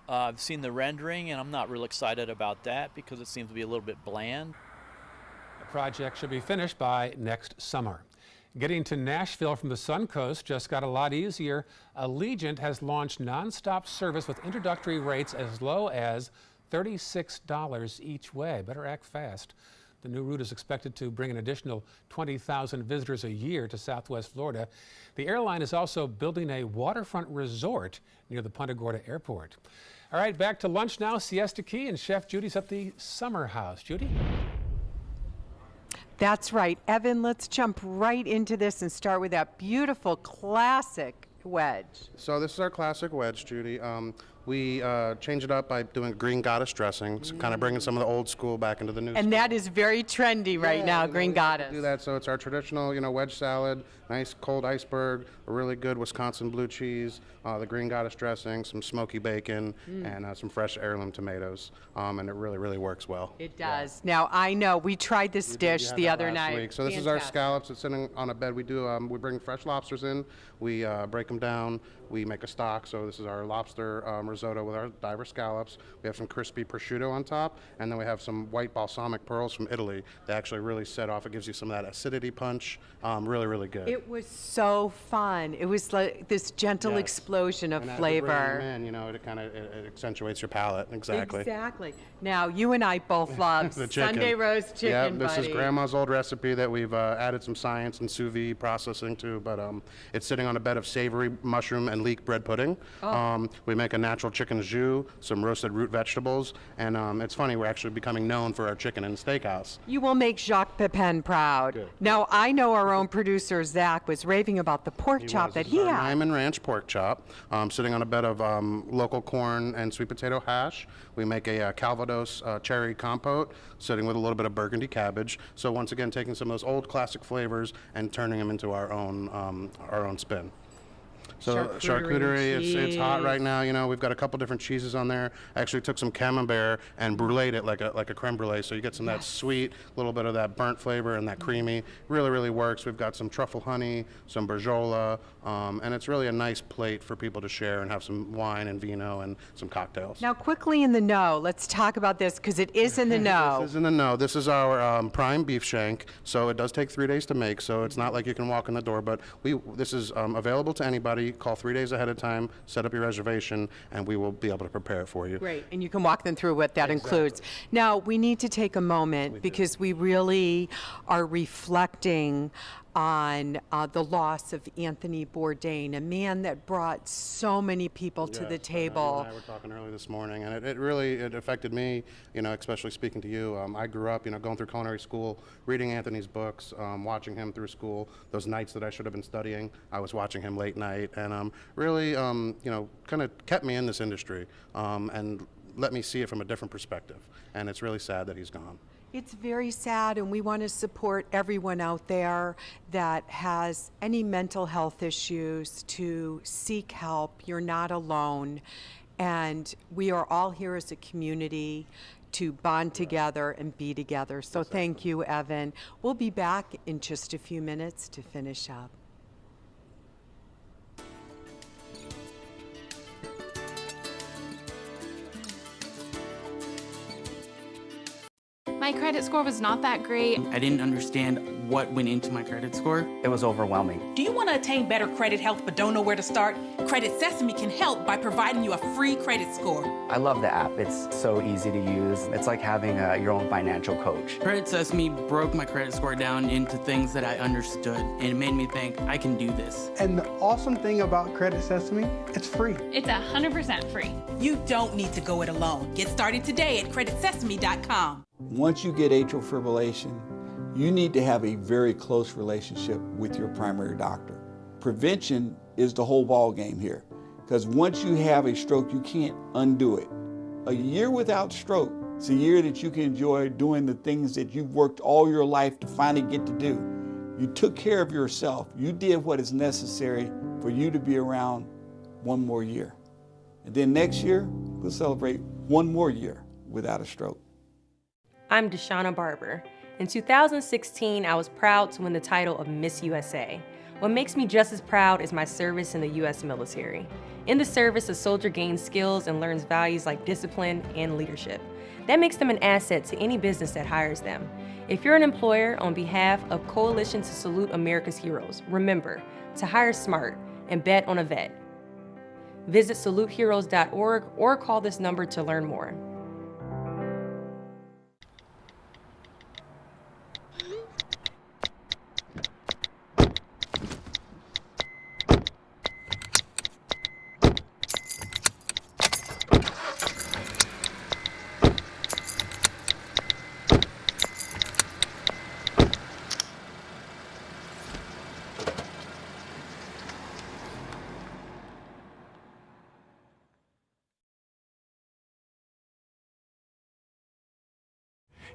I've seen the rendering, and I'm not real excited about that because it seems to be a little bit bland.
The project should be finished by next summer. Getting to Nashville from the Suncoast just got a lot easier. Allegiant has launched nonstop service with introductory rates as low as $36 each way. Better act fast. The new route is expected to bring an additional 20,000 visitors a year to Southwest Florida. The airline is also building a waterfront resort near the Punta Gorda Airport. All right, back to lunch now. Siesta Key and Chef Judy's at the Summer House. Judy?
That's right. Evan, let's jump right into this and start with that beautiful classic wedge.
So this is our classic wedge, Judy. We change it up by doing green goddess dressing, so kind of bringing some of the old school back into the new.
And that is very trendy right now, green goddess.
Do that, so it's our traditional, wedge salad, nice cold iceberg, a really good Wisconsin blue cheese, the green goddess dressing, some smoky bacon, and some fresh heirloom tomatoes, and it really, really works well.
It does. Yeah. Now I know we tried this dish the other night.
Week. So this is our scallops. It's sitting on a bed. We do we bring fresh lobsters in. We break them down. We make a stock. So this is our lobster risotto with our diver scallops. We have some crispy prosciutto on top, and then we have some white balsamic pearls from Italy. They actually really set off. It gives you some of that acidity punch. Really, really good.
It was so fun. It was like this gentle explosion of flavor.
And it kind of it accentuates your palate. Exactly.
Exactly. Now you and I both love
the chicken.
Sunday roast chicken.
Yeah, this is Grandma's old recipe that we've added some science and sous vide processing to, but it's sitting on a bed of savory mushroom and leek bread pudding. We make a natural natural chicken jus, some roasted root vegetables, and it's funny, we're actually becoming known for our chicken in the steakhouse.
You will make Jacques Pepin proud.
Good.
Now, I know our own producer, Zach, was raving about the pork chop that he
This is our
had.
Nyman Ranch pork chop, sitting on a bed of local corn and sweet potato hash. We make a Calvados cherry compote, sitting with a little bit of burgundy cabbage. So once again, taking some of those old classic flavors and turning them into our own spin. So charcuterie, it's hot right now. You know, we've got a couple different cheeses on there. Actually took some camembert and bruleed it like a creme brulee, so you get some of that sweet, little bit of that burnt flavor and that creamy. Really works. We've got some truffle honey, some berjola, and it's really a nice plate for people to share and have some wine and vino and some cocktails.
Now, quickly in the know, let's talk about this because it is in the know.
This is in the know. This is our prime beef shank, so it does take 3 days to make, so it's not like you can walk in the door, but this is available to anybody. Call 3 days ahead of time, set up your reservation, and we will be able to prepare it for you.
Great, and you can walk them through what that includes. Now, we need to take a moment because we really are reflecting on the loss of Anthony Bourdain, a man that brought so many people to the table.
You and I were talking early this morning, and it really affected me, you know, especially speaking to you. I grew up, you know, going through culinary school, reading Anthony's books, watching him through school. Those nights that I should have been studying, I was watching him late night, and really, you know, kind of kept me in this industry and let me see it from a different perspective. And it's really sad that he's gone.
It's very sad, and we want to support everyone out there that has any mental health issues to seek help. You're not alone, and we are all here as a community to bond together and be together. So thank you, Evan. We'll be back in just a few minutes to finish up.
My credit score was not that great.
I didn't understand what went into my credit score. It was overwhelming.
Do you want to attain better credit health but don't know where to start? Credit Sesame can help by providing you a free credit score.
I love the app. It's so easy to use. It's like having your own financial coach. Credit Sesame broke my credit score down into things that I understood, and it made me think, I can do this.
And the awesome thing about Credit Sesame, it's free.
It's 100% free.
You don't need to go it alone. Get started today at creditsesame.com.
Once you get atrial fibrillation, you need to have a very close relationship with your primary doctor. Prevention is the whole ball game here, because once you have a stroke, you can't undo it. A year without stroke is a year that you can enjoy doing the things that you've worked all your life to finally get to do. You took care of yourself. You did what is necessary for you to be around one more year. And then next year, we'll celebrate one more year without a stroke.
I'm Deshauna Barber. In 2016, I was proud to win the title of Miss USA. What makes me just as proud is my service in the U.S. military. In the service, a soldier gains skills and learns values like discipline and leadership. That makes them an asset to any business that hires them. If you're an employer, on behalf of Coalition to Salute America's Heroes, remember to hire smart and bet on a vet. Visit saluteheroes.org or call this number to learn more.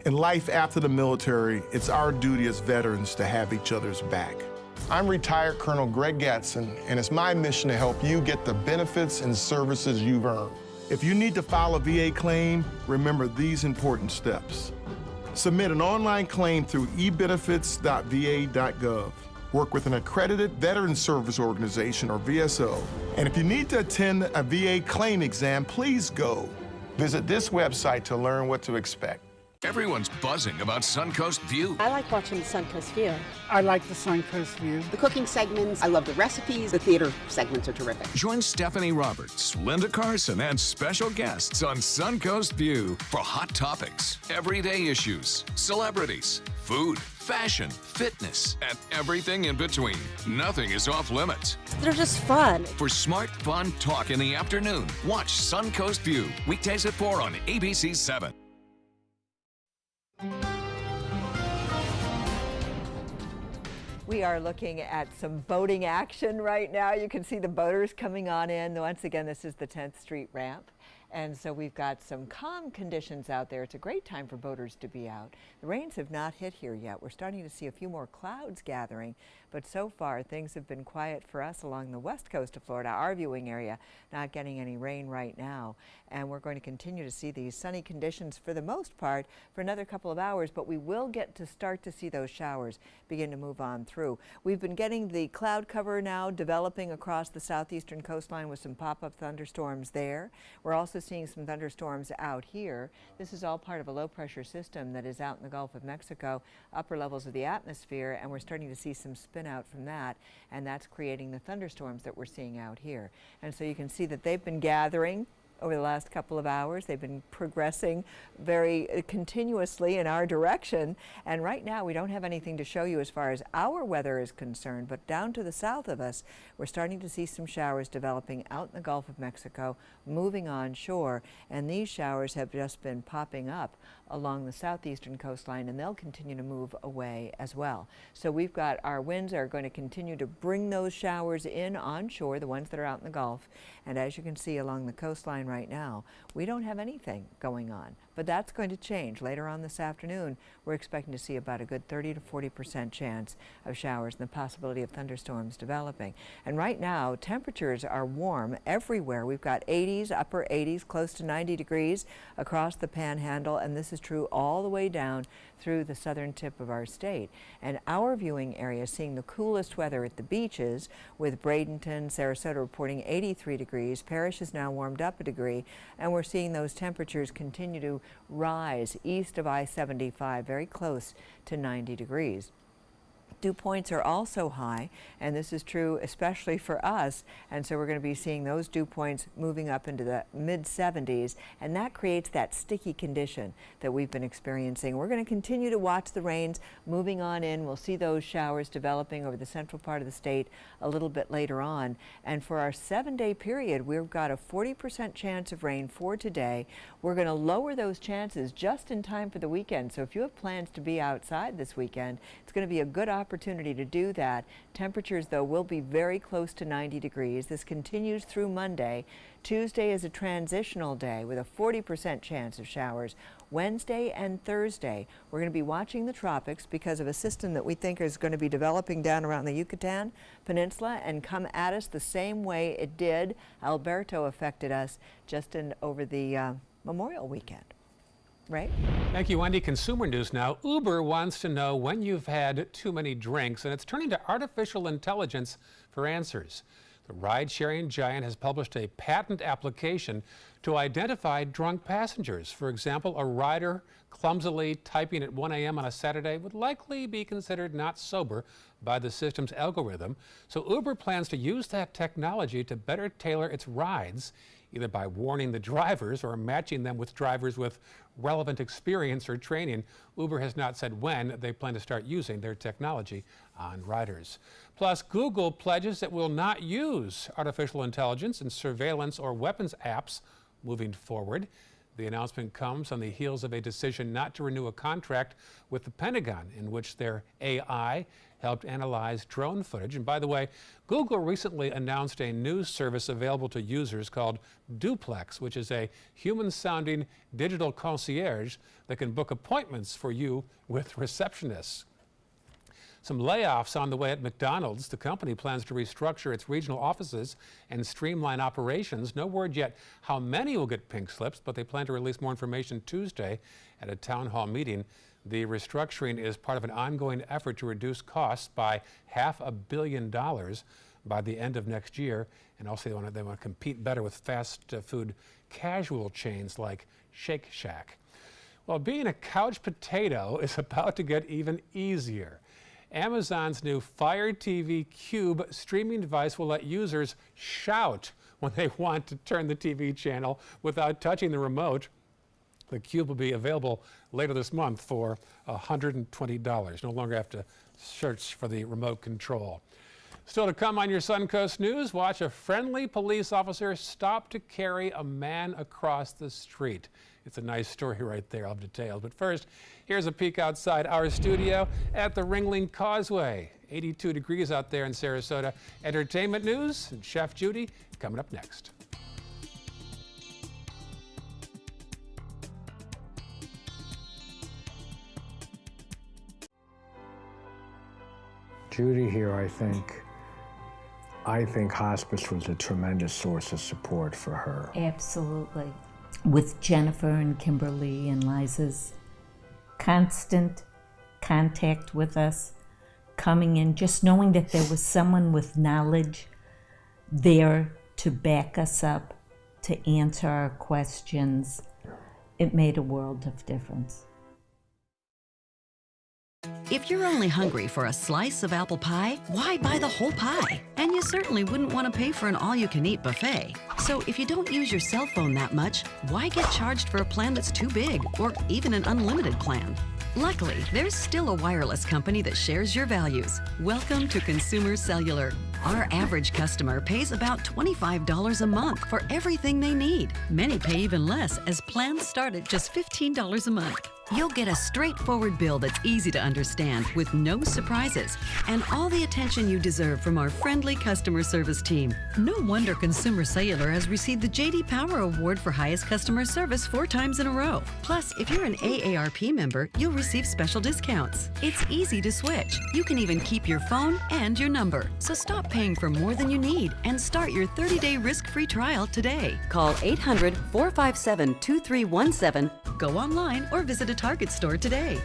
In life after the military, it's our duty as veterans to have each other's back. I'm retired Colonel Greg Gatson, and it's my mission to help you get the benefits and services you've earned. If you need to file a VA claim, remember these important steps. Submit an online claim through ebenefits.va.gov. Work with an accredited Veteran Service Organization, or VSO. And if you need to attend a VA claim exam, please go. Visit this website to learn what to expect.
Everyone's buzzing about Suncoast View.
I like watching the Suncoast View.
I like the Suncoast View.
The cooking segments, I love the recipes. The theater segments are terrific.
Join Stephanie Roberts, Linda Carson, and special guests on Suncoast View for hot topics, everyday issues, celebrities, food, fashion, fitness, and everything in between. Nothing is off limits.
They're just fun.
For smart, fun talk in the afternoon, watch Suncoast View, weekdays at 4 on ABC 7.
We are looking at some boating action right now. You can see the boaters coming on in. Once again, this is the 10th Street ramp. And so we've got some calm conditions out there. It's a great time for boaters to be out. The rains have not hit here yet. We're starting to see a few more clouds gathering, but so far things have been quiet for us along the west coast of Florida, our viewing area, not getting any rain right now. And we're going to continue to see these sunny conditions for the most part for another couple of hours, but we will start to see those showers begin to move on through. We've been getting the cloud cover now developing across the southeastern coastline with some pop-up thunderstorms there. We're also seeing some thunderstorms out here. This is all part of a low pressure system that is out in the Gulf of Mexico, upper levels of the atmosphere, and we're starting to see some spin out from that, and that's creating the thunderstorms that we're seeing out here. And so you can see that they've been gathering over the last couple of hours. They've been progressing very continuously in our direction, and right now we don't have anything to show you as far as our weather is concerned, but down to the south of us we're starting to see some showers developing out in the Gulf of Mexico, moving on shore, and these showers have just been popping up along the southeastern coastline, and they'll continue to move away as well. So we've got our winds are going to continue to bring those showers in onshore, the ones that are out in the Gulf, and as you can see along the coastline right now, we don't have anything going on. But that's going to change. Later on this afternoon, we're expecting to see about a good 30 to 40% chance of showers and the possibility of thunderstorms developing. And right now, temperatures are warm everywhere. We've got 80s, upper 80s, close to 90 degrees across the Panhandle, and this is true all the way down through the southern tip of our state. And our viewing area seeing the coolest weather at the beaches, with Bradenton, Sarasota reporting 83 degrees. Parrish is now warmed up a degree, and we're seeing those temperatures continue to rise east of I-75, very close to 90 degrees. Dew points are also high, and this is true especially for us, and so we're going to be seeing those dew points moving up into the mid-70s, and that creates that sticky condition that we've been experiencing. We're going to continue to watch the rains moving on in. We'll see those showers developing over the central part of the state a little bit later on, and for our 7-day period we've got a 40% chance of rain for today. We're going to lower those chances just in time for the weekend, so if you have plans to be outside this weekend, it's going to be a good opportunity to do that. Temperatures, though, will be very close to 90 degrees. This continues through Monday. Tuesday is a transitional day with a 40% chance of showers. Wednesday and Thursday, we're going to be watching the tropics because of a system that we think is going to be developing down around the Yucatan Peninsula and come at us the same way it did. Alberto affected us just over the Memorial weekend. Right?
Thank you, Wendy. Consumer news now. Uber wants to know when you've had too many drinks, and it's turning to artificial intelligence for answers. The ride-sharing giant has published a patent application to identify drunk passengers. For example, a rider clumsily typing at 1 a.m. on a Saturday would likely be considered not sober by the system's algorithm. So Uber plans to use that technology to better tailor its rides, either by warning the drivers or matching them with drivers with relevant experience or training. Uber has not said when they plan to start using their technology on riders. Plus, Google pledges it will not use artificial intelligence in surveillance or weapons apps moving forward. The announcement comes on the heels of a decision not to renew a contract with the Pentagon in which their AI helped analyze drone footage. And by the way, Google recently announced a news service available to users called Duplex, which is a human-sounding digital concierge that can book appointments for you with receptionists. Some layoffs on the way at McDonald's. The company plans to restructure its regional offices and streamline operations. No word yet how many will get pink slips, but they plan to release more information Tuesday at a town hall meeting. The restructuring is part of an ongoing effort to reduce costs by $500 million by the end of next year. And also they want to compete better with fast food casual chains like Shake Shack. Well, being a couch potato is about to get even easier. Amazon's new Fire TV Cube streaming device will let users shout when they want to turn the TV channel without touching the remote. The Cube will be available later this month for $120. No longer have to search for the remote control. Still to come on your Suncoast News, watch a friendly police officer stop to carry a man across the street. It's a nice story right there. I'll have details. But first, here's a peek outside our studio at the Ringling Causeway. 82 degrees out there in Sarasota. Entertainment news and Chef Judy coming up next.
Judy here, I think hospice was a tremendous source of support for her.
Absolutely. With Jennifer and Kimberly and Liza's constant contact with us, coming in, just knowing that there was someone with knowledge there to back us up, to answer our questions, it made a world of difference.
If you're only hungry for a slice of apple pie, why buy the whole pie? And you certainly wouldn't want to pay for an all-you-can-eat buffet. So if you don't use your cell phone that much, why get charged for a plan that's too big, or even an unlimited plan? Luckily, there's still a wireless company that shares your values. Welcome to Consumer Cellular. Our average customer pays about $25 a month for everything they need. Many pay even less, as plans start at just $15 a month. You'll get a straightforward bill that's easy to understand with no surprises and all the attention you deserve from our friendly customer service team. No wonder Consumer Cellular has received the J.D. Power Award for highest customer service 4 times in a row. Plus, if you're an AARP member, you'll receive special discounts. It's easy to switch. You can even keep your phone and your number. So stop paying for more than you need and start your 30-day risk-free trial today.
Call 800-457-2317.
Go online or visit a Target store today.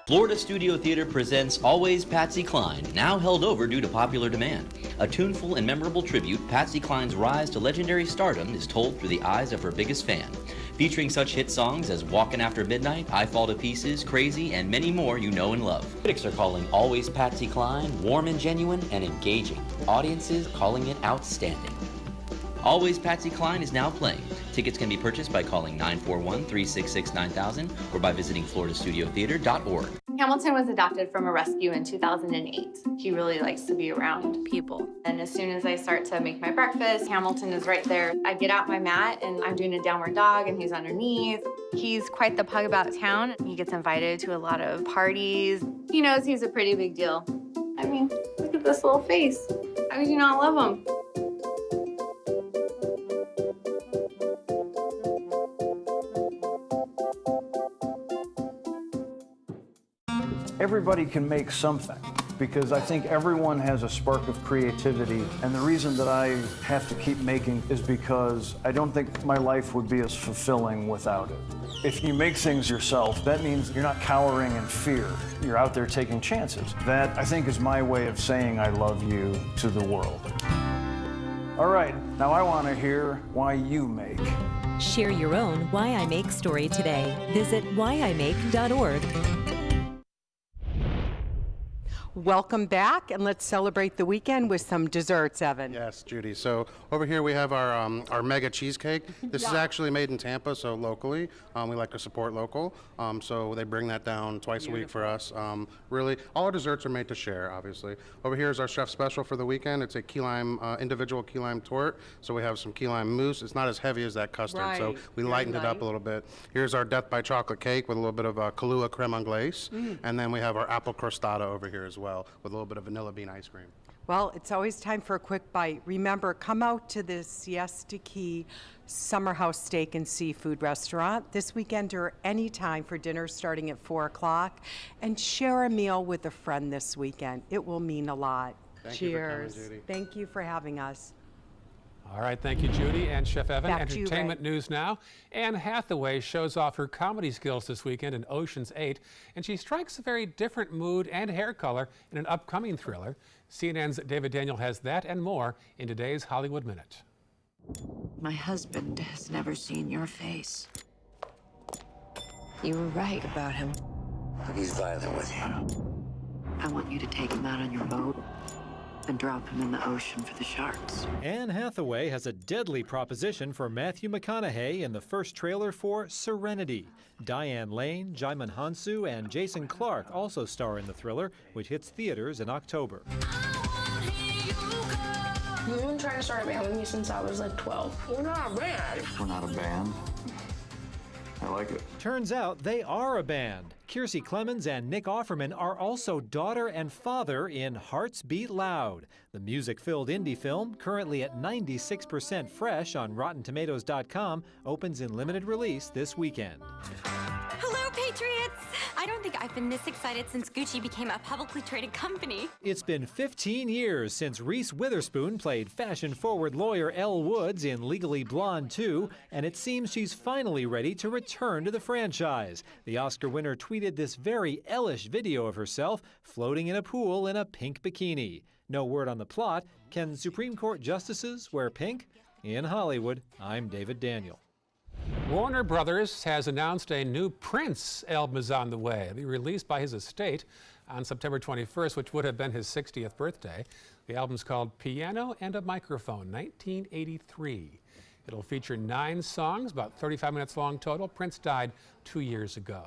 Florida Studio Theater presents Always Patsy Cline, now held over due to popular demand. A tuneful and memorable tribute, Patsy Cline's rise to legendary stardom is told through the eyes of her biggest fan. Featuring such hit songs as Walkin' After Midnight, I Fall to Pieces, Crazy, and many more you know and love. Critics are calling Always Patsy Cline warm and genuine and engaging. Audiences calling it outstanding. Always Patsy Cline is now playing. Tickets can be purchased by calling 941-366-9000 or by visiting floridastudiotheater.org.
Hamilton was adopted from a rescue in 2008. He really likes to be around people. And as soon as I start to make my breakfast, Hamilton is right there. I get out my mat and I'm doing a downward dog and he's underneath. He's quite the pug about town. He gets invited to a lot of parties. He knows he's a pretty big deal. I mean, look at this little face. How could you not love him?
Everybody can make something, because I think everyone has a spark of creativity, and the reason that I have to keep making is because I don't think my life would be as fulfilling without it. If you make things yourself, that means you're not cowering in fear. You're out there taking chances. That, I think, is my way of saying I love you to the world. All right, now I want to hear why you make.
Share your own Why I Make story today. Visit whyimake.org.
Welcome back, and let's celebrate the weekend with some desserts, Evan.
Yes, Judy. So over here we have our mega cheesecake. This is actually made in Tampa, so locally. We like to support local. So they bring that down twice a week for us. Really, all our desserts are made to share, obviously. Over here is our chef special for the weekend. It's a key lime, individual key lime torte. So we have some key lime mousse. It's not as heavy as that custard, so we lightened it up a little bit. Here's our Death by Chocolate cake with a little bit of Kahlua creme anglaise. And then we have our apple crostata over here as well, with a little bit of vanilla bean ice cream.
Well, it's always time for a quick bite. Remember, come out to the Siesta Key Summer House Steak and Seafood Restaurant this weekend or any time for dinner starting at 4 o'clock, and share a meal with a friend this weekend. It will mean a lot.
Thank
Cheers.
you for coming, Judy.
Thank you for having us.
All right, thank you, Judy and Chef Evan.
Back to you,
Entertainment
Ray.
news now. Anne Hathaway shows off her comedy skills this weekend in Ocean's 8, and she strikes a very different mood and hair color in an upcoming thriller. CNN's David Daniel has that and more in today's Hollywood Minute.
My husband has never seen your face.
You were right about him.
He's violent with you.
I want you to take him out on your boat and drop him in the ocean for the sharks.
Anne Hathaway has a deadly proposition for Matthew McConaughey in the first trailer for Serenity. Diane Lane, Jaimin Hansu, and Jason Clarke also star in the thriller, which hits theaters in October.
You've been trying to start a band with me since I was like 12. We're not a band.
We're not a band. I like it.
Turns out they are a band. Kiersey Clemons and Nick Offerman are also daughter and father in Hearts Beat Loud. The music-filled indie film, currently at 96% fresh on RottenTomatoes.com, opens in limited release this weekend.
Hello, Patriots! I don't think I've been this excited since Gucci became a publicly traded company.
It's been 15 years since Reese Witherspoon played fashion-forward lawyer Elle Woods in Legally Blonde 2, and it seems she's finally ready to return to the franchise. The Oscar winner tweeted this very Elle-ish video of herself floating in a pool in a pink bikini. No word on the plot. Can Supreme Court justices wear pink? In Hollywood, I'm David Daniel.
Warner Brothers has announced a new Prince album is on the way. It'll be released by his estate on September 21st, which would have been his 60th birthday. The album's called Piano and a Microphone, 1983. It'll feature 9 songs, about 35 minutes long total. Prince died 2 years ago.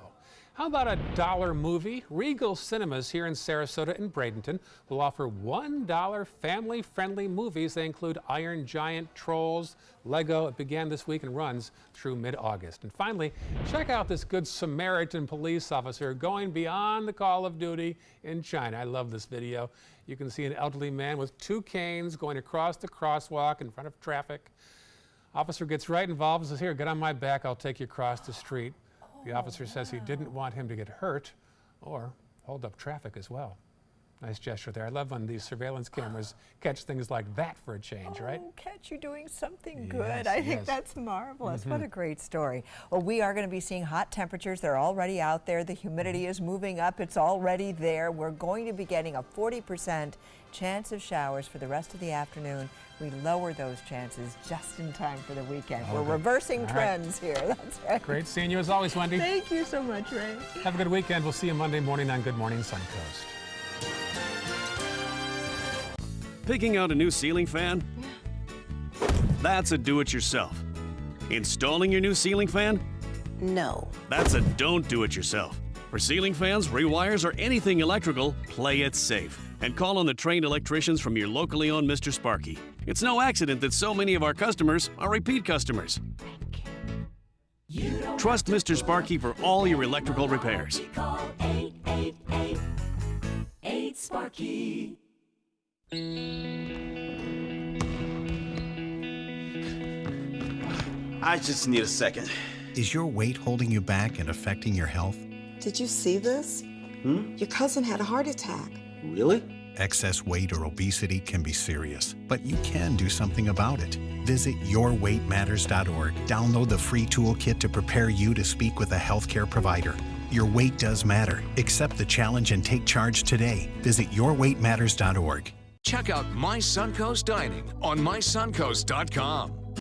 How about a $1 movie? Regal Cinemas here in Sarasota and Bradenton will offer $1 family-friendly movies. They include Iron Giant, Trolls, Lego. It began this week and runs through mid-August. And finally, check out this Good Samaritan police officer going beyond the call of duty in China. I love this video. You can see an elderly man with 2 canes going across the crosswalk in front of traffic. Officer gets right involved and says, "Here, get on my back. I'll take you across the street." The officer says he didn't want him to get hurt or hold up traffic as well. Nice gesture there. I love when these surveillance cameras catch things like that for a change, right?
Catch you doing something
Yes,
good. I think
yes.
that's marvelous. What a great story. Well, we are going to be seeing hot temperatures. They're already out there. The humidity is moving up. It's already there. We're going to be getting a 40% chance of showers for the rest of the afternoon. We lower those chances just in time for the weekend. We're
Okay.
reversing
All right.
trends here. That's right.
Great seeing you as always, Wendy.
Thank you so much, Ray.
Have a good weekend. We'll see you Monday morning on Good Morning Suncoast.
Picking out a new ceiling fan? That's a do-it-yourself. Installing your new ceiling fan?
No.
That's a don't do it yourself. For ceiling fans, rewires, or anything electrical, play it safe. And call on the trained electricians from your locally owned Mr. Sparky. It's no accident that so many of our customers are repeat customers. Trust Mr. Sparky for all your electrical repairs.
Call 888-8-SPARKY.
I just need a second.
Is your weight holding you back and affecting your health?
Did you see this? Your cousin had a heart attack.
Really?
Excess weight or obesity can be serious, but you can do something about it. Visit yourweightmatters.org. Download the free toolkit to prepare you to speak with a healthcare provider. Your weight does matter. Accept the challenge and take charge today. Visit yourweightmatters.org.
Check out My Suncoast Dining on mysuncoast.com.